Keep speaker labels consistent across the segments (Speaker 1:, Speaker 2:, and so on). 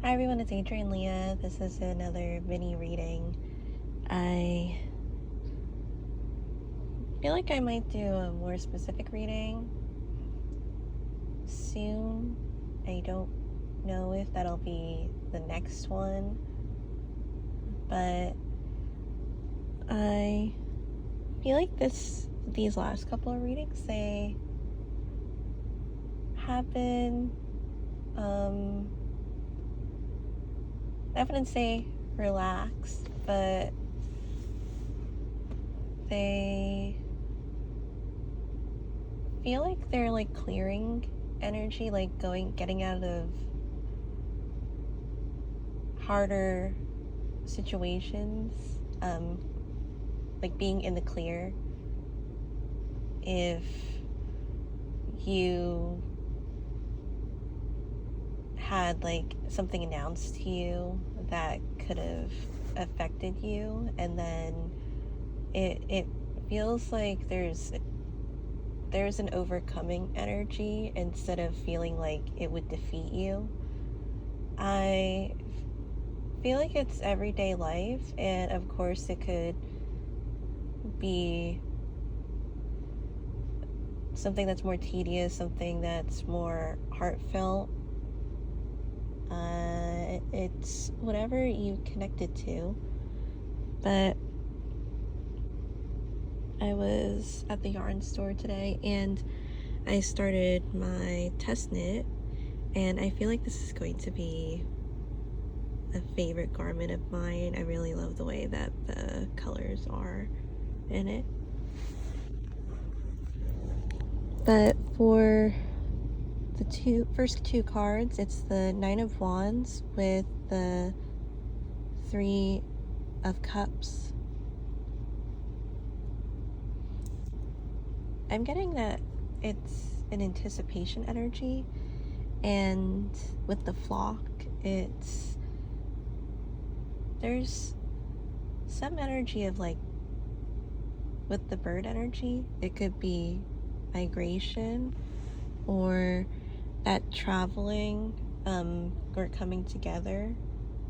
Speaker 1: Hi everyone, it's Adrian Leah. This is another mini reading. I feel like I might do a more specific reading soon. I don't know if that'll be the next one, but I feel like these last couple of readings, they have been, I wouldn't say relaxed, but they feel like they're like clearing energy, like getting out of harder situations, like being in the clear. If you had like something announced to you that could have affected you, and then it feels like there's an overcoming energy instead of feeling like it would defeat you. I feel like it's everyday life, and of course it could be something that's more tedious, something that's more heartfelt. It's whatever you connected to. But I was at the yarn store today and I started my test knit, and I feel like this is going to be a favorite garment of mine. I really love the way that the colors are in it. But for the first two cards, it's the Nine of Wands with the Three of Cups. I'm getting that it's an anticipation energy, and with the flock, there's some energy of like, with the bird energy, it could be migration or that traveling, or coming together,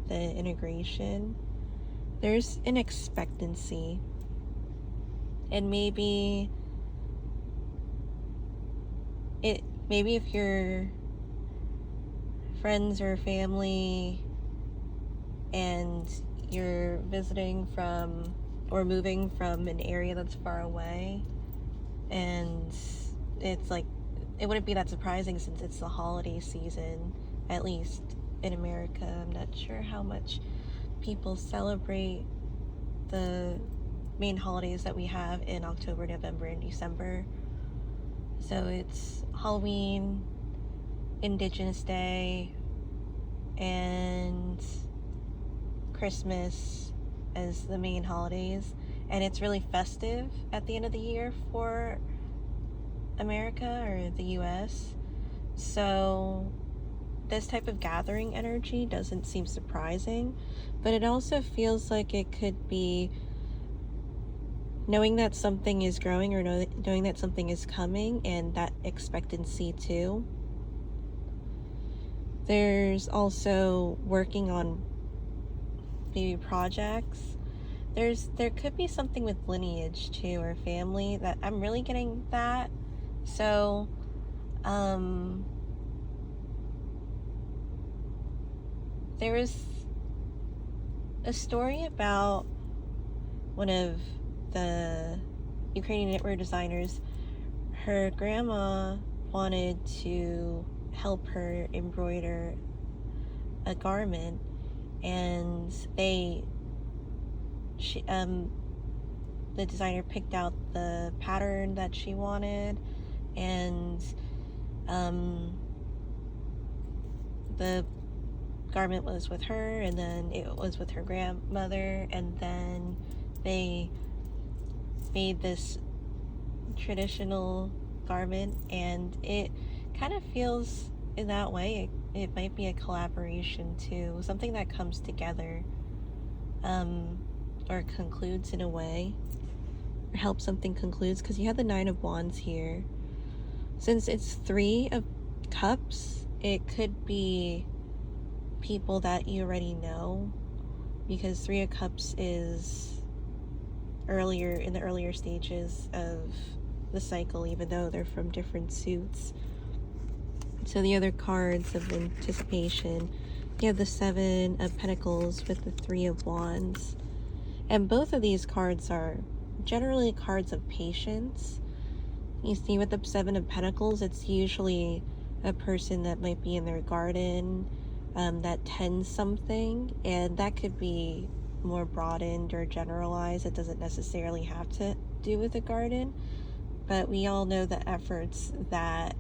Speaker 1: the integration. There's an expectancy, and maybe if you're friends or family and you're visiting from or moving from an area that's far away, and it's like, it wouldn't be that surprising since it's the holiday season, at least in America. I'm not sure how much people celebrate the main holidays that we have in October, November, and December. So it's Halloween, Indigenous Day, and Christmas as the main holidays, and it's really festive at the end of the year for America or the US. So this type of gathering energy doesn't seem surprising, but it also feels like it could be knowing that something is growing, or knowing that something is coming, and that expectancy too. There's also working on maybe projects. There could be something with lineage too, or family, that I'm really getting that. So there was a story about one of the Ukrainian knitwear designers. Her grandma wanted to help her embroider a garment, and the designer picked out the pattern that she wanted, and the garment was with her, and then it was with her grandmother, and then they made this traditional garment, and it kind of feels in that way it might be a collaboration too, something that comes together, or concludes in a way, or helps something concludes, because you have the Nine of Wands here. Since it's Three of Cups, it could be people that you already know, because Three of Cups is in the earlier stages of the cycle, even though they're from different suits. So the other cards of anticipation, you have the Seven of Pentacles with the Three of Wands. And both of these cards are generally cards of patience. You see with the Seven of Pentacles, it's usually a person that might be in their garden that tends something, and that could be more broadened or generalized. It doesn't necessarily have to do with a garden, but we all know the efforts that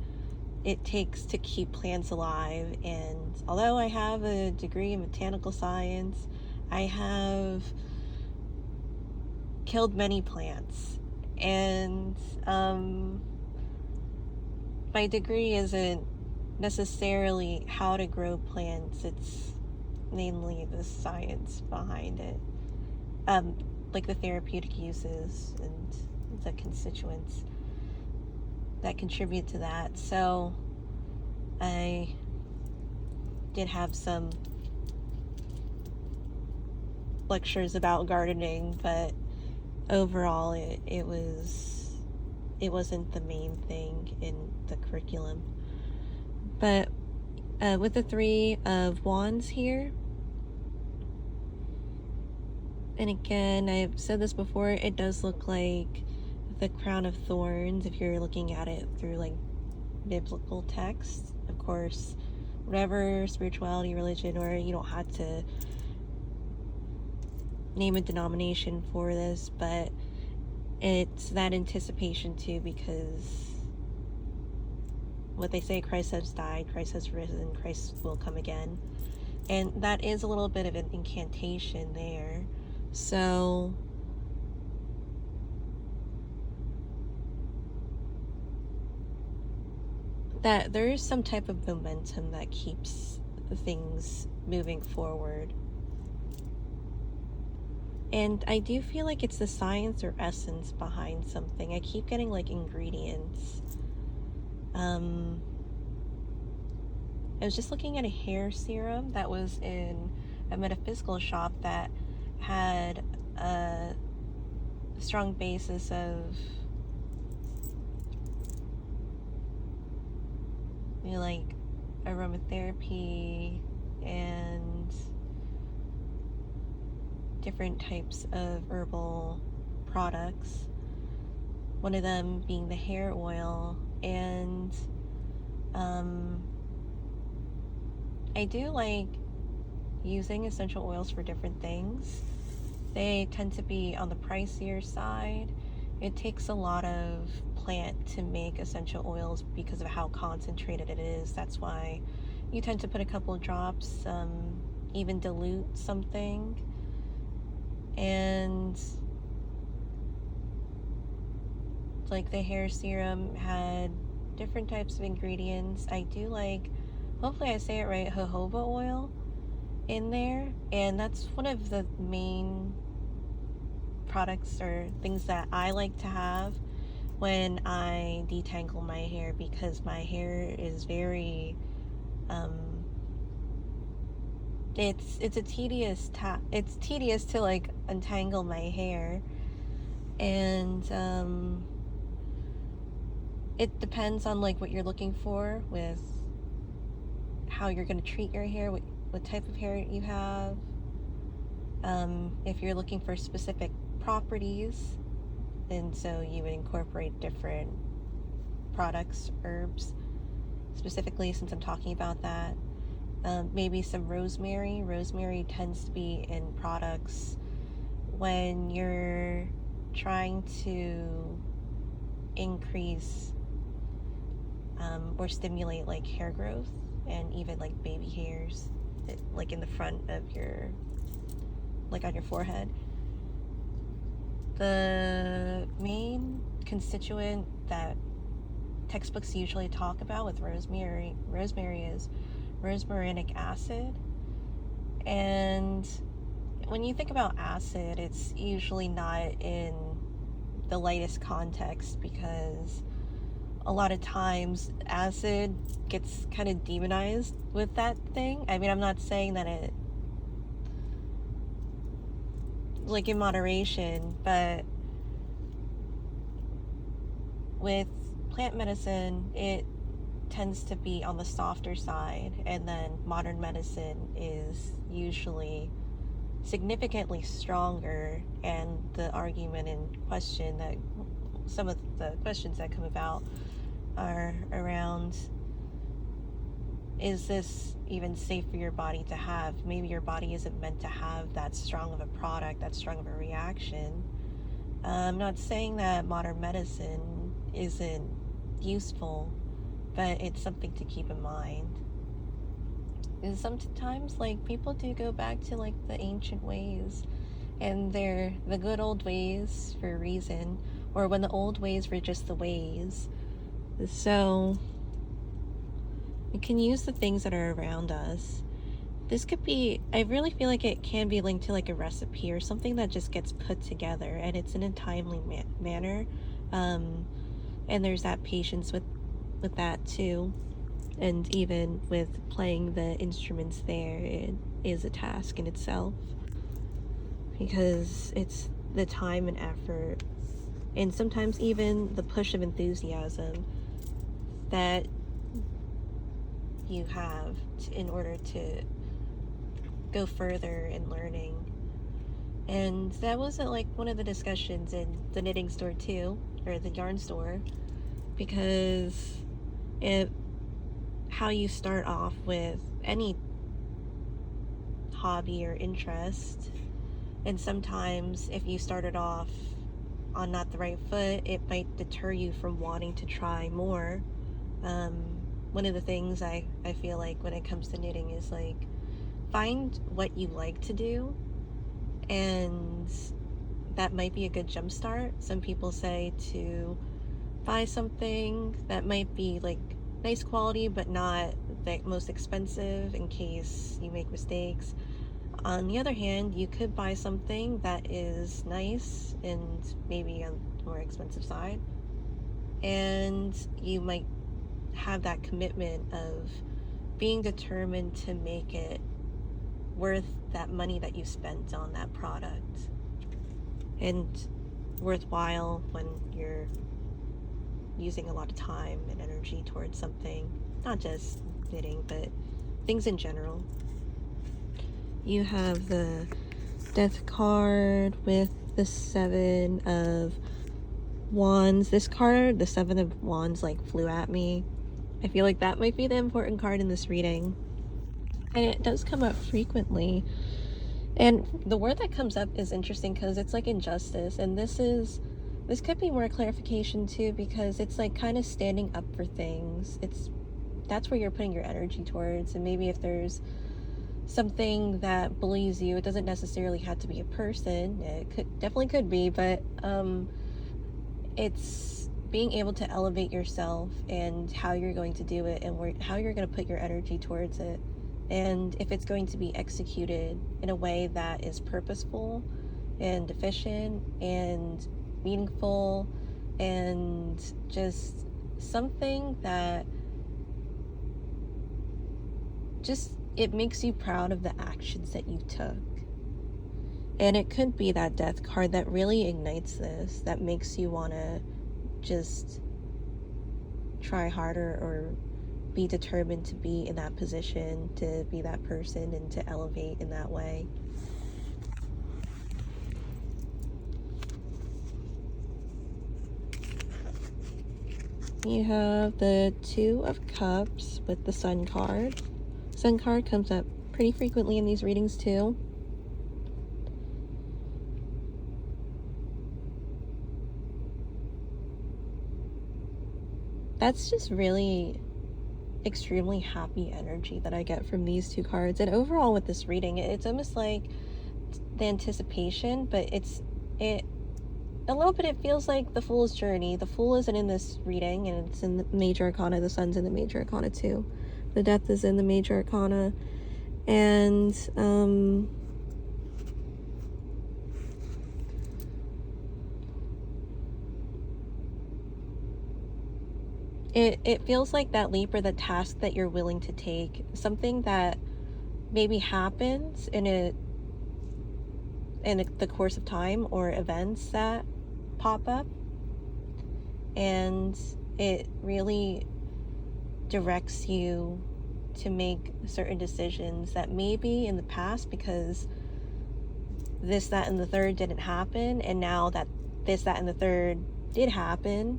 Speaker 1: it takes to keep plants alive. And although I have a degree in botanical science, I have killed many plants, and my degree isn't necessarily how to grow plants, it's mainly the science behind it, like the therapeutic uses and the constituents that contribute to that. So I did have some lectures about gardening, but overall it wasn't the main thing in the curriculum. But with the Three of Wands here, and again, I've said this before, it does look like the crown of thorns if you're looking at it through like biblical text. Of course, whatever spirituality, religion, or you don't have to name a denomination for this, but it's that anticipation too, because what they say, Christ has died, Christ has risen, Christ will come again. And that is a little bit of an incantation there. So that there is some type of momentum that keeps things moving forward. And I do feel like it's the science or essence behind something. I keep getting like ingredients. I was just looking at a hair serum that was in a metaphysical shop that had a strong basis of, you know, like aromatherapy and different types of herbal products. One of them being the hair oil. And I do like using essential oils for different things. They tend to be on the pricier side. It takes a lot of plant to make essential oils because of how concentrated it is. That's why you tend to put a couple of drops, even dilute something. And like the hair serum had different types of ingredients. I do like, hopefully I say it right, jojoba oil in there, and that's one of the main products or things that I like to have when I detangle my hair, because my hair is very it's a tedious it's tedious to like untangle my hair. And it depends on like what you're looking for with how you're going to treat your hair, what type of hair you have. If you're looking for specific properties, and so you would incorporate different products, herbs, specifically since I'm talking about that. Maybe some rosemary. Rosemary tends to be in products when you're trying to increase or stimulate like hair growth and even like baby hairs, like in the front of your, like on your forehead. The main constituent that textbooks usually talk about with rosemary is rosmarinic acid. And when you think about acid, it's usually not in the lightest context, because a lot of times acid gets kind of demonized with that thing. I mean, I'm not saying that it, like, in moderation, but with plant medicine, it tends to be on the softer side, and then modern medicine is usually significantly stronger. And the argument in question, that some of the questions that come about are around, is this even safe for your body to have? Maybe your body isn't meant to have that strong of a product, that strong of a reaction. I'm not saying that modern medicine isn't useful, but it's something to keep in mind. And sometimes, like, people do go back to, like, the ancient ways, and they're the good old ways for a reason, or when the old ways were just the ways. So we can use the things that are around us. This could be, I really feel like it can be linked to like a recipe or something that just gets put together, and it's in a timely manner. And there's that patience with that too. And even with playing the instruments there, it is a task in itself, because it's the time and effort, and sometimes even the push of enthusiasm that you have in order to go further in learning. And that wasn't like one of the discussions in the knitting store too, or the yarn store, because how you start off with any hobby or interest, and sometimes if you started off on not the right foot, it might deter you from wanting to try more. One of the things I feel like when it comes to knitting is like, find what you like to do, and that might be a good jump start. Some people say to buy something that might be like nice quality but not the most expensive in case you make mistakes. On the other hand, you could buy something that is nice and maybe on the more expensive side, and you might have that commitment of being determined to make it worth that money that you spent on that product, and worthwhile when you're using a lot of time and energy towards something, not just knitting, but things in general. You have the Death card with the Seven of Wands. This card, the Seven of Wands, like flew at me. I feel like that might be the important card in this reading, and it does come up frequently. And the word that comes up is interesting because it's like injustice, and this could be more clarification too, because it's like kind of standing up for things. That's where you're putting your energy towards. And maybe if there's something that bullies you, it doesn't necessarily have to be a person. It definitely could be, but it's being able to elevate yourself and how you're going to do it, and how you're going to put your energy towards it. And if it's going to be executed in a way that is purposeful and efficient and meaningful, and just something that just, it makes you proud of the actions that you took. And it could be that Death card that really ignites this, that makes you want to just try harder or be determined to be in that position, to be that person, and to elevate in that way. You have the Two of Cups with the Sun card. Sun card comes up pretty frequently in these readings too. That's just really extremely happy energy that I get from these two cards. And overall with this reading, it's almost like the anticipation, but a little bit, it feels like the Fool's journey. The Fool isn't in this reading, and it's in the Major Arcana. The Sun's in the Major Arcana too. The Death is in the Major Arcana. And it feels like that leap or the task that you're willing to take, something that maybe happens in the course of time, or events that pop up, and it really directs you to make certain decisions that maybe in the past, because this, that, and the third didn't happen, and now that this, that, and the third did happen,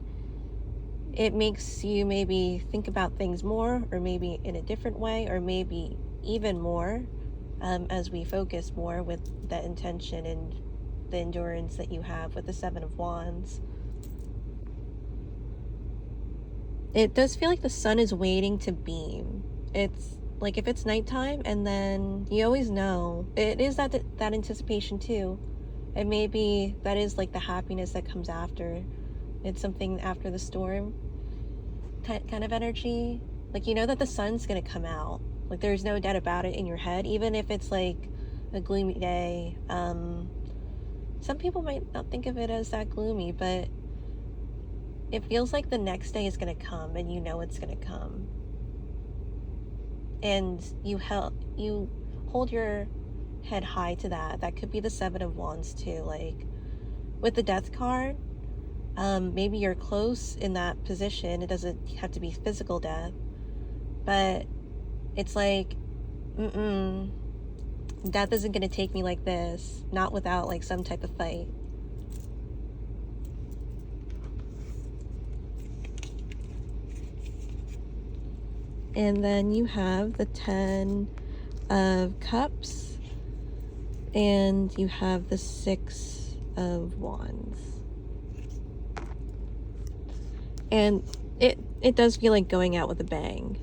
Speaker 1: it makes you maybe think about things more, or maybe in a different way, or maybe even more, as we focus more with the intention and the endurance that you have with the Seven of Wands. It does feel like the sun is waiting to beam. It's like if it's nighttime, and then you always know it is that anticipation too, and maybe that is like the happiness that comes after. It's something after the storm kind of energy. Like, you know that the sun's gonna come out. Like, there's no doubt about it in your head, even if it's like a gloomy day. Some people might not think of it as that gloomy, but it feels like the next day is gonna come, and you know it's gonna come. And you hold your head high to that. That could be the Seven of Wands too. Like with the Death card, maybe you're close in that position. It doesn't have to be physical death, but it's like, death isn't gonna take me like this, not without like some type of fight. And then you have the Ten of Cups, and you have the Six of Wands. And it does feel like going out with a bang.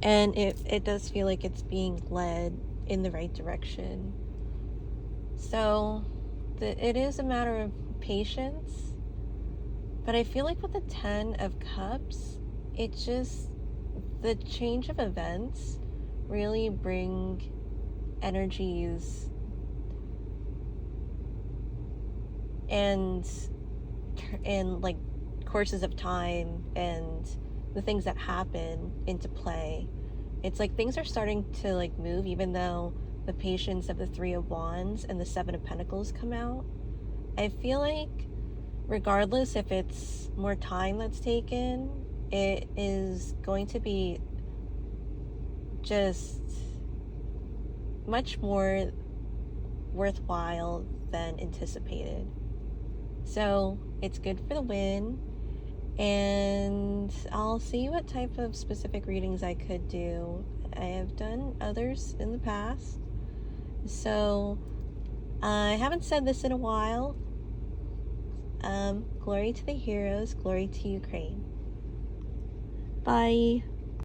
Speaker 1: And it does feel like it's being led in the right direction. So it is a matter of patience. But I feel like with the Ten of Cups, the change of events really bring energies and like courses of time and the things that happen into play. It's like things are starting to like move, even though the patience of the Three of Wands and the Seven of Pentacles come out. I feel like regardless if it's more time that's taken, it is going to be just much more worthwhile than anticipated. So it's good for the win, and I'll see what type of specific readings I could do. I have done others in the past, so I haven't said this in a while. Glory to the heroes, glory to Ukraine. Bye.